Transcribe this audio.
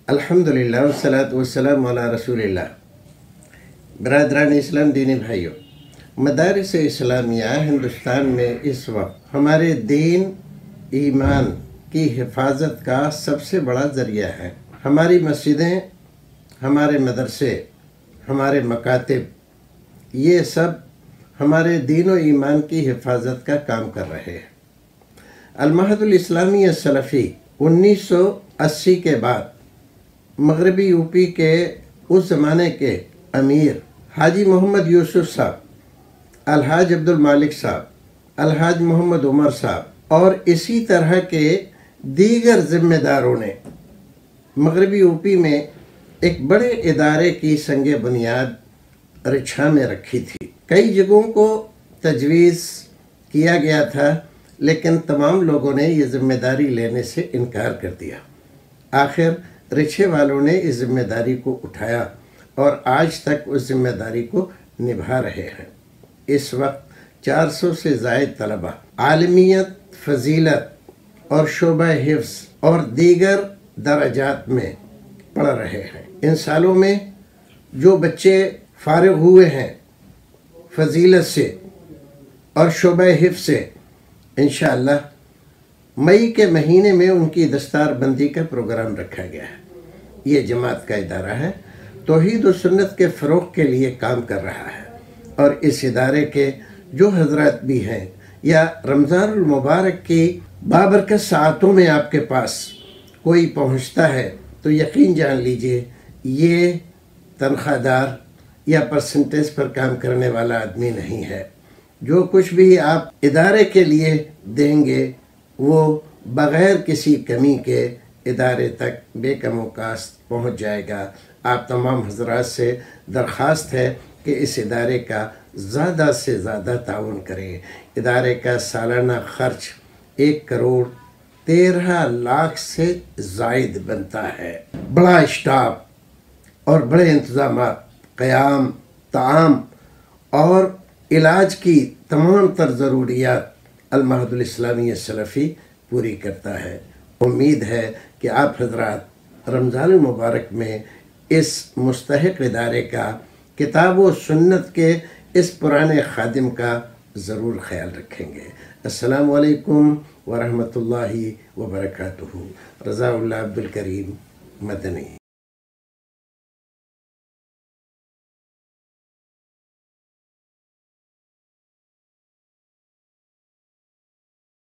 الحمدللہ والصلاۃ والسلام علی رسول اللہ۔ برادران اسلام، دینی بھائیوں، مدارس اسلامیہ ہندوستان میں اس وقت ہمارے دین ایمان کی حفاظت کا سب سے بڑا ذریعہ ہے۔ ہماری مسجدیں، ہمارے مدرسے، ہمارے مکاتب، یہ سب ہمارے دین و ایمان کی حفاظت کا کام کر رہے ہیں۔ المعہد الاسلامی السلفی 1980 کے بعد مغربی یو پی کے اس زمانے کے امیر حاجی محمد یوسف صاحب، الحاج عبد المالک صاحب، الحاج محمد عمر صاحب اور اسی طرح کے دیگر ذمہ داروں نے مغربی یو پی میں ایک بڑے ادارے کی سنگ بنیاد رچھا میں رکھی تھی۔ کئی جگہوں کو تجویز کیا گیا تھا، لیکن تمام لوگوں نے یہ ذمہ داری لینے سے انکار کر دیا۔ آخر رچھے والوں نے اس ذمہ داری کو اٹھایا اور آج تک اس ذمہ داری کو نبھا رہے ہیں۔ اس وقت 400 سے زائد طلبہ عالمیت، فضیلت اور شعبہ حفظ اور دیگر درجات میں پڑھ رہے ہیں۔ ان سالوں میں جو بچے فارغ ہوئے ہیں فضیلت سے اور شعبہ حفظ سے، انشاءاللہ مئی کے مہینے میں ان کی دستار بندی کا پروگرام رکھا گیا ہے۔ یہ جماعت کا ادارہ ہے، توحید و سنت کے فروغ کے لیے کام کر رہا ہے، اور اس ادارے کے جو حضرات بھی ہیں یا رمضان المبارک کی بابرکت ساعتوں میں آپ کے پاس کوئی پہنچتا ہے تو یقین جان لیجئے یہ تنخواہ دار یا پرسنٹیج پر کام کرنے والا آدمی نہیں ہے۔ جو کچھ بھی آپ ادارے کے لیے دیں گے وہ بغیر کسی کمی کے ادارے تک بے کم و کاست پہنچ جائے گا۔ آپ تمام حضرات سے درخواست ہے کہ اس ادارے کا زیادہ سے زیادہ تعاون کریں۔ ادارے کا سالانہ خرچ 1,13,00,000 سے زائد بنتا ہے۔ بڑا اسٹاف اور بڑے انتظامات، قیام، طعام اور علاج کی تمام تر ضروریات المعہد الاسلامی السلفی پوری کرتا ہے۔ امید ہے کہ آپ حضرات رمضان المبارک میں اس مستحق ادارے کا، کتاب و سنت کے اس پرانے خادم کا ضرور خیال رکھیں گے۔ السلام علیکم ورحمۃ اللہ وبرکاتہ۔ رضا اللہ عبدالکریم، مدنی۔